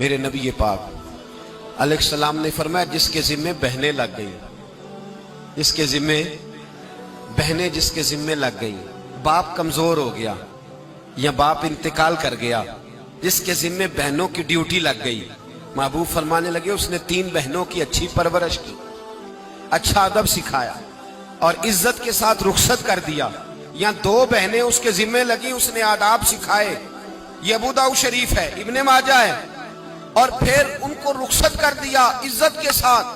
میرے نبی پاک علیہ السلام نے فرمایا جس کے ذمے بہنیں لگ گئی، جس کے ذمے بہنیں جس کے ذمے لگ گئی، باپ کمزور ہو گیا یا باپ انتقال کر گیا، جس کے ذمے بہنوں کی ڈیوٹی لگ گئی، محبوب فرمانے لگے اس نے 3 بہنوں کی اچھی پرورش کی، اچھا ادب سکھایا اور عزت کے ساتھ رخصت کر دیا، یا 2 بہنیں اس کے ذمے لگی، اس نے آداب سکھائے، یہ ابو داؤد شریف ہے، ابن ماجہ ہے، اور پھر ان کو رخصت کر دیا عزت کے ساتھ۔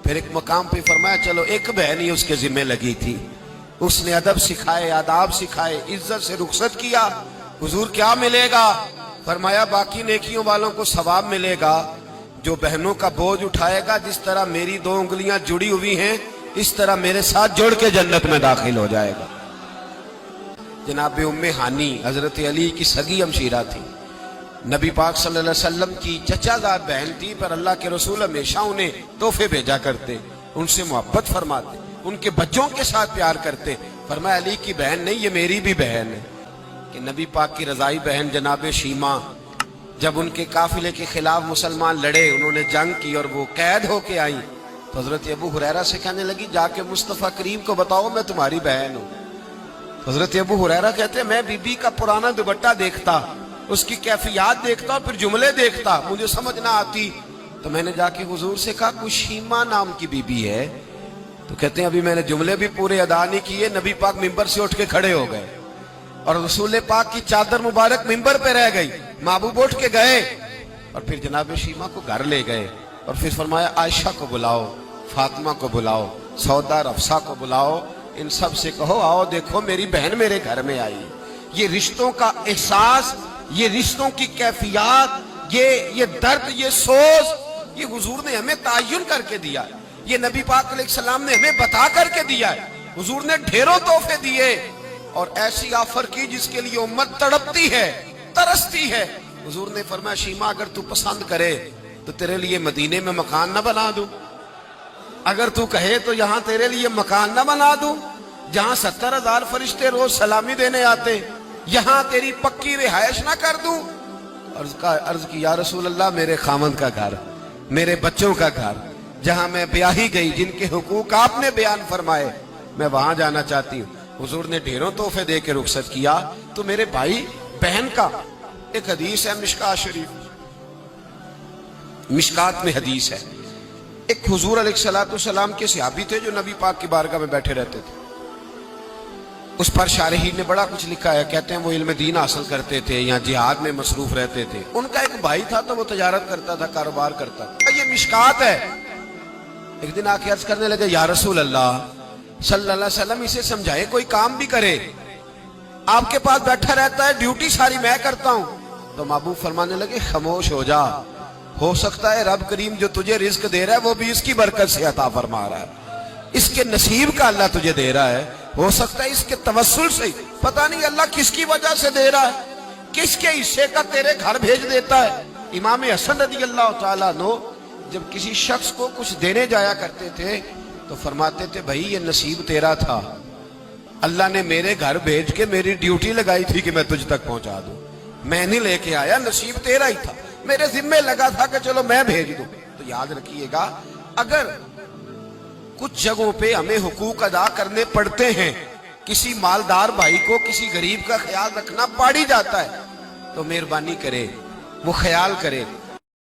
پھر ایک مقام پہ فرمایا چلو ایک بہن ہی اس کے ذمے لگی تھی، اس نے ادب سکھائے، آداب سکھائے، عزت سے رخصت کیا، حضور کیا ملے گا؟ فرمایا باقی نیکیوں والوں کو ثواب ملے گا، جو بہنوں کا بوجھ اٹھائے گا جس طرح میری 2 انگلیاں جڑی ہوئی ہیں اس طرح میرے ساتھ جڑ کے جنت میں داخل ہو جائے گا۔ جناب ام ہانی حضرت علی کی سگی ہمشیرہ تھی، نبی پاک صلی اللہ علیہ وسلم کی چچا زاد بہن تھی، پر اللہ کے رسول ہمیشہ انہیں تحفے بھیجا کرتے، ان سے محبت فرماتے، ان کے بچوں کے ساتھ پیار کرتے۔ فرمایا علی کی بہن نہیں، یہ میری بھی بہن ہے۔ کہ نبی پاک کی رضائی بہن جناب شیمہ جب ان کے قافلے کے خلاف مسلمان لڑے، انہوں نے جنگ کی اور وہ قید ہو کے آئیں، تو حضرت ابو ہریرہ سے کہنے لگی جا کے مصطفیٰ کریم کو بتاؤ میں تمہاری بہن ہوں۔ حضرت ابو ہریرہ کہتے ہیں میں بی بی کا پرانا دوپٹہ دیکھتا، اس کی کیفیات دیکھتا اور پھر جملے دیکھتا، مجھے سمجھ نہ آتی، تو میں نے جا کے حضور سے کہا کوئی شیمہ نام کی بی بی ہے؟ تو کہتے ہیں ابھی میں نے جملے بھی پورے ادا نہیں کیے، نبی پاک ممبر سے اٹھ کے کھڑے ہو گئے اور رسول پاک کی چادر مبارک ممبر پہ رہ گئی، محبوب اٹھ کے گئے اور پھر جناب شیمہ کو گھر لے گئے اور پھر فرمایا عائشہ کو بلاؤ، فاطمہ کو بلاؤ، سودا رفسہ کو بلاؤ، ان سب سے کہو آؤ دیکھو میری بہن میرے گھر میں آئی۔ یہ رشتوں کا احساس، یہ رشتوں کی کیفیات، یہ درد، یہ سوز، یہ حضور نے ہمیں تعین کر کے دیا ہے، یہ نبی پاک علیہ السلام نے ہمیں بتا کر کے دیا ہے۔ حضور نے ڈھیروں تحفے دیے اور ایسی آفر کی جس کے لیے امت تڑپتی ہے، ترستی ہے۔ حضور نے فرمایا شیمہ اگر تو پسند کرے تو تیرے لیے مدینے میں مکان نہ بنا دوں، اگر تو کہے تو یہاں تیرے لیے مکان نہ بنا دوں جہاں 70,000 فرشتے روز سلامی دینے آتے، یہاں تیری پکی رہائش نہ کر دوں؟ عرض کی یا رسول اللہ میرے خامند کا گھر، میرے بچوں کا گھر، جہاں میں بیاہی گئی، جن کے حقوق آپ نے بیان فرمائے، میں وہاں جانا چاہتی ہوں۔ حضور نے ڈھیروں تحفے دے کے رخصت کیا۔ تو میرے بھائی بہن کا ایک حدیث ہے مشکات شریف، مشکات میں حدیث ہے، ایک حضور علیہ السلام کے صحابی تھے جو نبی پاک کی بارگاہ میں بیٹھے رہتے تھے، اس پر شارحین نے بڑا کچھ لکھا ہے، کہتے ہیں وہ علم دین حاصل کرتے تھے یا جہاد میں مصروف رہتے تھے۔ ان کا ایک بھائی تھا تو وہ تجارت کرتا تھا، کاروبار کرتا تھا، یہ مشکات ہے۔ ایک دن آ کے عرض کرنے لگے یا رسول اللہ صلی اللہ علیہ وسلم اسے سمجھائے کوئی کام بھی کرے، آپ کے پاس بیٹھا رہتا ہے، ڈیوٹی ساری میں کرتا ہوں۔ تو محبوب فرمانے لگے خاموش ہو جا، ہو سکتا ہے رب کریم جو تجھے رزق دے رہا ہے وہ بھی اس کی برکت سے عطا فرما رہا ہے، اس کے نصیب کا اللہ تجھے دے رہا ہے، ہو سکتا ہے اس کے توسل سے، پتہ نہیں اللہ کس کی وجہ سے دے رہا ہے، کس کے حصے کا تیرے گھر بھیج دیتا ہے۔ امام حسن رضی اللہ تعالیٰ عنہ جب کسی شخص کو کچھ دینے جایا کرتے تھے تو فرماتے تھے بھائی یہ نصیب تیرا تھا، اللہ نے میرے گھر بھیج کے میری ڈیوٹی لگائی تھی کہ میں تجھ تک پہنچا دوں، میں نہیں لے کے آیا، نصیب تیرا ہی تھا، میرے ذمہ لگا تھا کہ چلو میں بھیج دوں۔ تو یاد رکھیے گا اگر کچھ جگہوں پہ ہمیں حقوق ادا کرنے پڑتے ہیں، کسی مالدار بھائی کو کسی غریب کا خیال رکھنا پڑ ہی جاتا ہے، تو مہربانی کرے وہ خیال کرے،